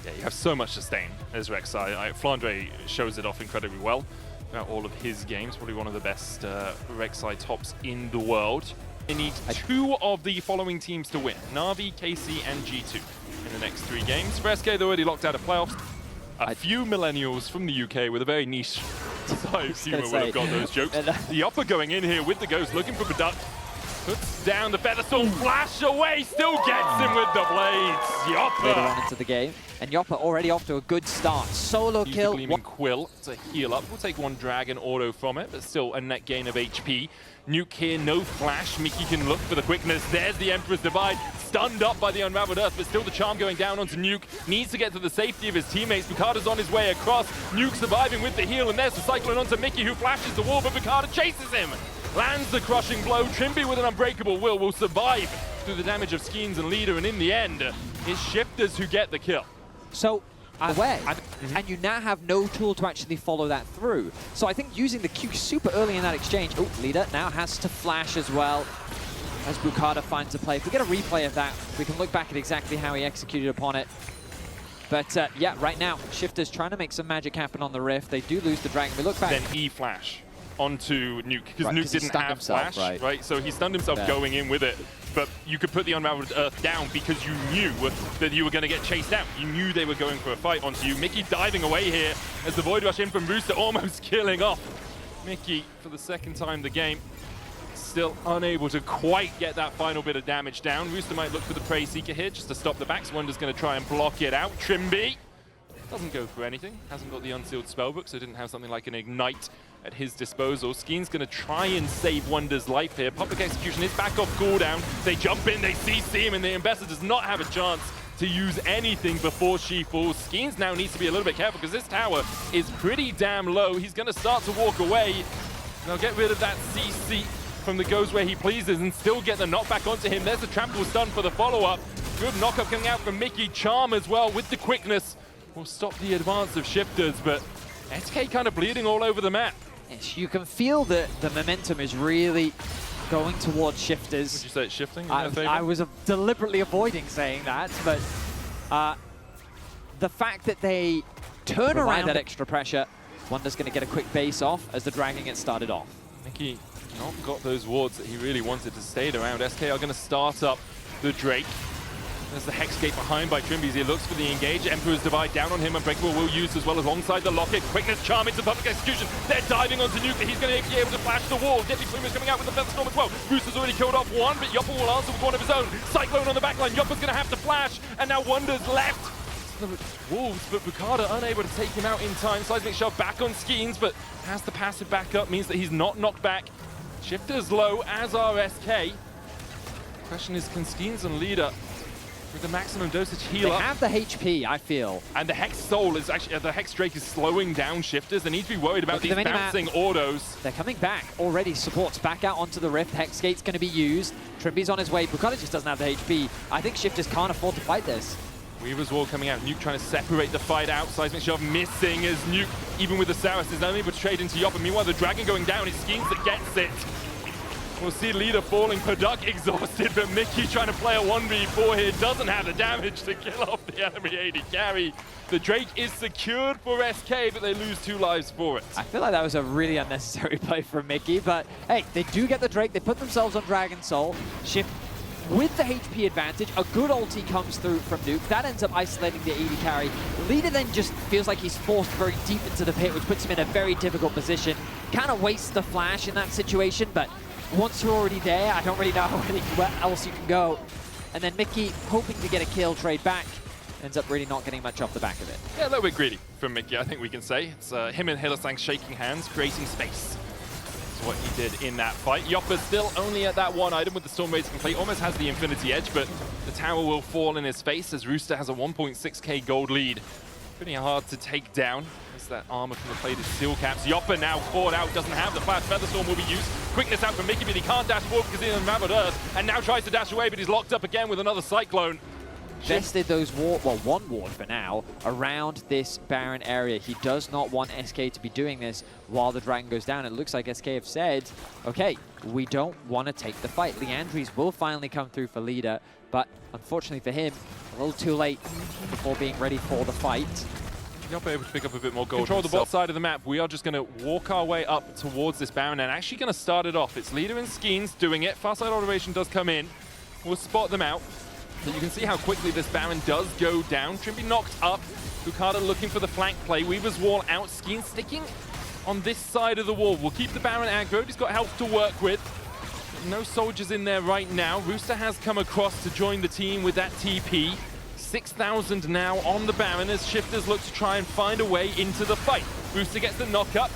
Yeah, you have so much sustain as Rek'Sai. Flandre shows it off incredibly well throughout all of his games. Probably one of the best Rek'Sai tops in the world. They need 2 of the following teams to win: Na'Vi, KC, and G2 in the next 3 games. For SK, they're already locked out of playoffs. A few millennials from the UK with a very niche side of humor would have got those jokes. The upper going in here with the Ghost, looking for Product. Puts down the Featherstorm, flash away, still gets him with the blades. Yoppa! Later on into the game, and Yoppa already off to a good start. Solo kill. Gleaming Quill to heal up. We'll take 1 Dragon auto from it, but still a net gain of HP. Nuke here, no flash. Mickey can look for the quickness. There's the Emperor's Divide, stunned up by the Unraveled Earth, but still the charm going down onto Nuke. Needs to get to the safety of his teammates. Bukata's on his way across. Nuke surviving with the heal, and there's the Cyclone onto Mickey, who flashes the wall, but Bukata chases him. Lands the crushing blow. Trimby with an unbreakable will survive through the damage of Skeens and Leader, and in the end, it's Shifters who get the kill. So, away, and you now have no tool to actually follow that through. So I think using the Q super early in that exchange. Oh, Leader now has to flash as well as Bukata finds a play. If we get a replay of that, we can look back at exactly how he executed upon it. But yeah, right now, Shifters trying to make some magic happen on the Rift. They do lose the Dragon. We look back. Then E-Flash onto Nuke, because Nuke didn't have flash, right? So he stunned himself going in with it, but you could put the Unraveled Earth down because you knew that you were going to get chased out. You knew they were going for a fight onto you. Mickey diving away here as the Void Rush in from Rooster, almost killing off Mickey for the 2nd time the game. Still unable to quite get that final bit of damage down. Rooster might look for the Prey Seeker here just to stop the backs. Wonder's going to try and block it out. Trimby doesn't go for anything. Hasn't got the Unsealed Spellbook, so didn't have something like an Ignite at his disposal. Skeen's going to try and save Wonder's life here. Public Execution is back off cooldown. They jump in, they CC him, and the Ambassador does not have a chance to use anything before she falls. Skeens now needs to be a little bit careful because this tower is pretty damn low. He's going to start to walk away. They'll get rid of that CC from the Goes Where He Pleases and still get the knockback onto him. There's the trample stun for the follow-up. Good knockup coming out from Mickey. Charm as well with the quickness will stop the advance of Shifters, but SK kind of bleeding all over the map. Yes, you can feel that the momentum is really going towards Shifters. Would you say it's shifting? I was deliberately avoiding saying that, but the fact that they turn around that extra pressure, Wonder's going to get a quick base off as the Dragon gets started off. Mickey not got those wards that he really wanted to stay around. SK are going to start up the Drake. There's the Hex Gate behind by Trimby. He looks for the engage. Emperor's Divide down on him. Unbreakable will use as well alongside the Locket. Quickness, Charm into Public Execution. They're diving onto Nuke. He's going to be able to flash the wall. Deadly Plume is coming out with the Featherstorm as well. Rooster's already killed off 1, but Yoppa will answer with 1 of his own. Cyclone on the backline. Yoppa's going to have to flash, and now Wonder's left. The Wolves, but Bukata unable to take him out in time. Seismic Shove back on Skeens, but has the passive backup, means that he's not knocked back. Shifters low, as are SK. Question is, can Skeens and Leader with the maximum dosage heal up? They have the HP, I feel. And the Hex Soul is actually, the Hex Drake is slowing down Shifters. They need to be worried about these bouncing autos. They're coming back already. Supports back out onto the Rift. Hex Gate's going to be used. Trimby's on his way. Bukata just doesn't have the HP. I think Shifters can't afford to fight this. Weaver's Wall coming out. Nuke trying to separate the fight out. Seismic Shove missing as Nuke, even with the Saris, is only able to trade into Yoppa. Meanwhile, the Dragon going down. It's Skeens that gets it. We'll see Leader falling. Product exhausted, but Mickey trying to play a 1v4 here. Doesn't have the damage to kill off the enemy AD carry. The Drake is secured for SK, but they lose 2 lives for it. I feel like that was a really unnecessary play from Mickey, but hey, they do get the Drake. They put themselves on Dragon Soul. Shift with the HP advantage. A good ulti comes through from Nuke. That ends up isolating the AD carry. Leader then just feels like he's forced very deep into the pit, which puts him in a very difficult position. Kind of wastes the flash in that situation, but once you're already there, I don't really know where else you can go. And then Mickey, hoping to get a kill, trade back, ends up really not getting much off the back of it. Yeah, a little bit greedy from Mickey, I think we can say. It's him and Hylissang shaking hands, creating space. That's what he did in that fight. Yoppa's still only at that 1 item with the Storm Raids complete. Almost has the Infinity Edge, but the tower will fall in his face as Rooster has a 1.6k gold lead. Pretty hard to take down. There's that armor from the plated steel caps. Yoppa now caught out, doesn't have the flash. Featherstorm will be used. Quickness out from Mickey, but he can't dash forward because he's in Unraveled Earth. And now tries to dash away, but he's locked up again with another Cyclone. Vested those one ward for now around this Baron area. He does not want SK to be doing this while the Dragon goes down. It looks like SK have said, okay, we don't want to take the fight. Leandries will finally come through for Leader, but unfortunately for him, a little too late before being ready for the fight. You'll be able to pick up a bit more gold. Control the bot side of the map. We are just going to walk our way up towards this Baron and actually going to start it off. It's Leader and Skeens doing it. Far side alteration does come in. We'll spot them out. So you can see how quickly this Baron does go down. Trimby knocked up. Bukada looking for the flank play. Weaver's wall out. Skeens sticking on this side of the wall. We'll keep the Baron aggroed. He's got help to work with. No soldiers in there right now. Rooster has come across to join the team with that TP. 6,000 now on the Baron as Shifters look to try and find a way into the fight. Rooster gets the knock-up.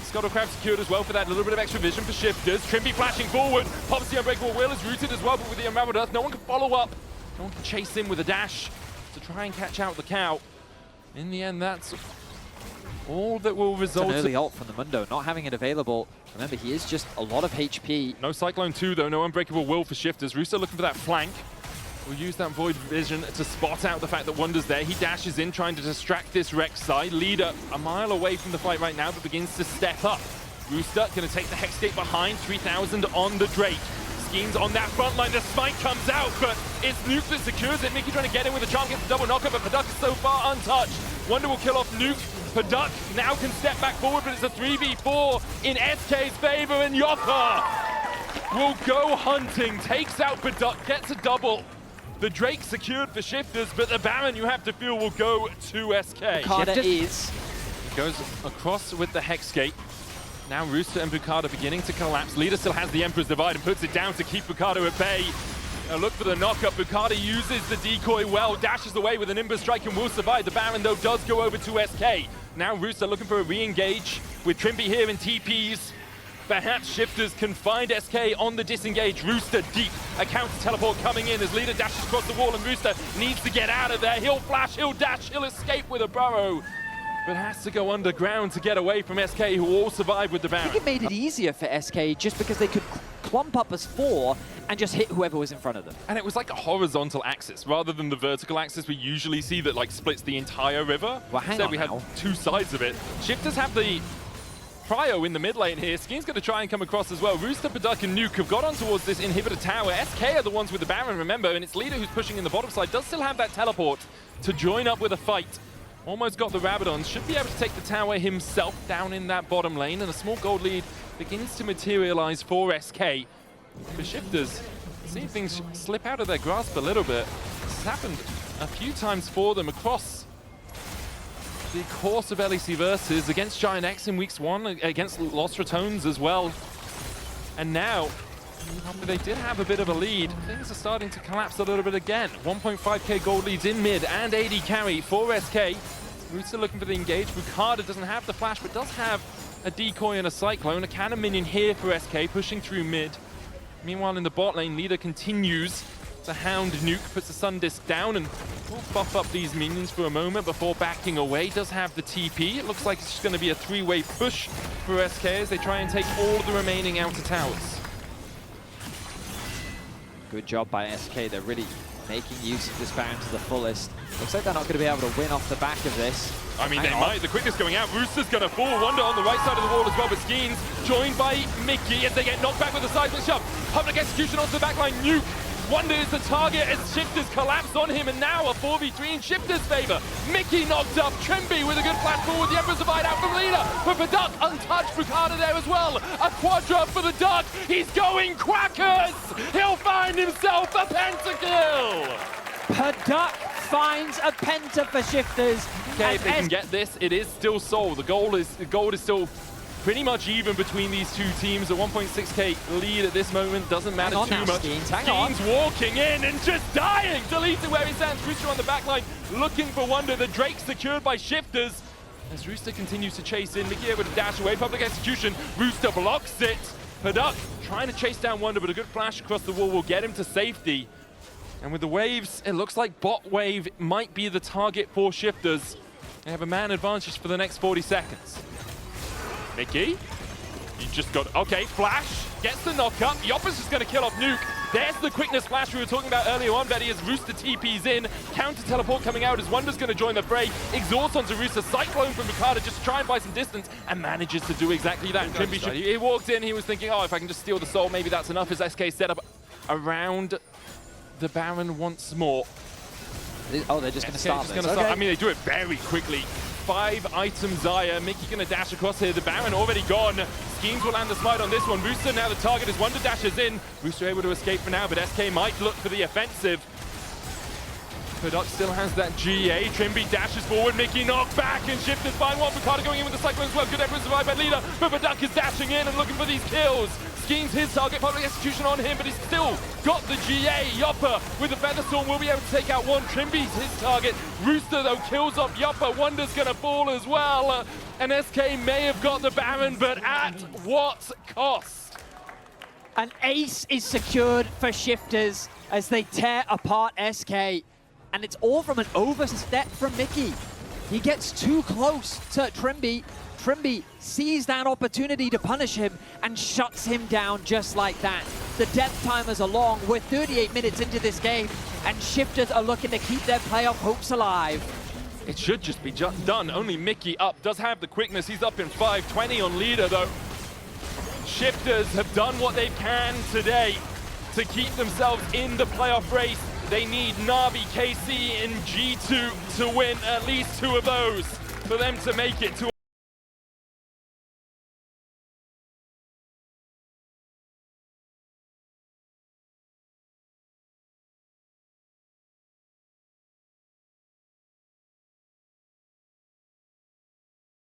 Scuttlecraft secured as well for that little bit of extra vision for Shifters. Trimby flashing forward. Pops the Unbreakable Will is rooted as well, but with the Unraveled Earth, no one can follow up. No one can chase him with a dash to try and catch out the cow. In the end, that's all that will result. It's an early ult from the Mundo, not having it available. Remember, he is just a lot of HP. No Cyclone 2 though, no Unbreakable Will for Shifters. Rooster looking for that flank. We'll use that Void Vision to spot out the fact that Wonder's there. He dashes in, trying to distract this Rex side. Leader a mile away from the fight right now, but begins to step up. Rooster going to take the Hex Gate behind, 3,000 on the Drake. Skeens on that front line, the smite comes out, but it's Nuke that secures it. Mickey trying to get in with a charm, gets the double knocker, but Paduk is so far untouched. Wonder will kill off Nuke. Paduk now can step back forward, but it's a 3v4 in SK's favor, and Yoppa will go hunting, takes out Paduk, gets a double. The Drake secured for Shifters, but the Baron, you have to feel, will go to SK. Goes across with the Hex Gate. Now Rooster and Bukada beginning to collapse. Leader still has the Emperor's Divide and puts it down to keep Bukada at bay. Now look for the knockup. Bukada uses the decoy well, dashes away with an Nimbus Strike and will survive. The Baron, though, does go over to SK. Now Rooster looking for a re-engage with Trimby here in TPs. Perhaps Shifters can find SK on the disengage. Rooster deep. A counter teleport coming in as Leader dashes across the wall and Rooster needs to get out of there. He'll flash, he'll dash, he'll escape with a burrow, but has to go underground to get away from SK, who all survive with the Baron. I think it made it easier for SK just because they could clump up as 4 and just hit whoever was in front of them. And it was like a horizontal axis rather than the vertical axis we usually see that like splits the entire river. Well, hang on we now. had 2 sides of it. Shifters have the Cryo in the mid lane here. Skeen's going to try and come across as well. Rooster, Paduk, and Nuke have got on towards this inhibitor tower. SK are the ones with the Baron, remember, and it's Leader who's pushing in the bottom side. Does still have that teleport to join up with a fight. Almost got the Rabadons. Should be able to take the tower himself down in that bottom lane, and a small gold lead begins to materialize for SK. For Shifters, seeing things slip out of their grasp a little bit. This has happened a few times for them across the course of LEC Versus, against Giant X in weeks 1, against Lost Ratones as well. And now, after they did have a bit of a lead, things are starting to collapse a little bit again. 1.5k gold leads in mid and AD carry for SK. Rooster looking for the engage. Bukada doesn't have the flash, but does have a decoy and a cyclone. A cannon minion here for SK, pushing through mid. Meanwhile, in the bot lane, Leader continues to hound Nuke, puts the Sun Disc down and will buff up these minions for a moment before backing away. Does have the TP. It looks like it's just going to be a 3-way push for SK as they try and take all of the remaining outer towers. Good job by SK. They're really making use of this Baron to the fullest. Looks like they're not going to be able to win off the back of this. I mean, they might. The quickness going out. Rooster's going to fall. Wonder on the right side of the wall as well, but Skeens joined by Mickey as they get knocked back with a seismic shove. Public execution onto the backline. Nuke. Wonder is the target as Shifters collapse on him, and now a 4v3 in Shifters' favor. Mickey knocked up. Trimby with a good flash forward. The Emperor's Divide out from Leader. But for Duck, untouched. Bukada there as well. A quadra for the Duck. He's going quackers. He'll find himself a pentakill. Paduk finds a penta for Shifters. Okay, if they can get this, it is still Soul. The goal is still pretty much even between these two teams. A 1.6k lead at this moment doesn't matter too much. Skeens walking in and just dying. Deleted where he stands. Rooster on the back line looking for Wonder. The Drake secured by Shifters. As Rooster continues to chase in, Mickey able to dash away. Public execution. Rooster blocks it. Paduk trying to chase down Wonder, but a good flash across the wall will get him to safety. And with the waves, it looks like bot wave might be the target for Shifters. They have a man advantage for the next 40 seconds. Mickey, you just got, okay, flash, gets the knock up. Yoppa's just going to kill off Nuke. There's the quickness flash we were talking about earlier on, Betty, as Rooster TP's in. Counter teleport coming out as Wonder's going to join the fray. Exhaust onto Rooster, Cyclone from Bukada just to try and buy some distance, and manages to do exactly that. He walked in, he was thinking, oh, if I can just steal the soul, maybe that's enough, as SK set up around the Baron once more. Oh, they're just going to start this. Okay. I mean, they do it very quickly. 5-item Zaya. Mickey going to dash across here. The Baron already gone. Schemes will land the smite on this one. Booster now the target as Wonder dashes in. Booster able to escape for now, but SK might look for the offensive. Product still has that GA. Trimby dashes forward. Mickey knocked back and Shifters find one. Bukata going in with the Cyclone as well. Good effort survived by Leader, but Product is dashing in and looking for these kills. Schemes his target, public execution on him, but he's still got the GA. Yopper with the Featherstorm will be able to take out one. Trimby's his target. Rooster though kills off Yopper. Wonder's gonna fall as well. And SK may have got the Baron, but at what cost? An ace is secured for Shifters as they tear apart SK. And it's all from an overstep from Mickey. He gets too close to Trimby. Trimby sees that opportunity to punish him and shuts him down just like that. The death timers are long. We're 38 minutes into this game, and Shifters are looking to keep their playoff hopes alive. It should just be done. Only Mickey up. Does have the quickness. He's up in 520 on Leader, though. Shifters have done what they can today to keep themselves in the playoff race. They need Na'Vi, KC, and G2 to win at least 2 of those for them to make it to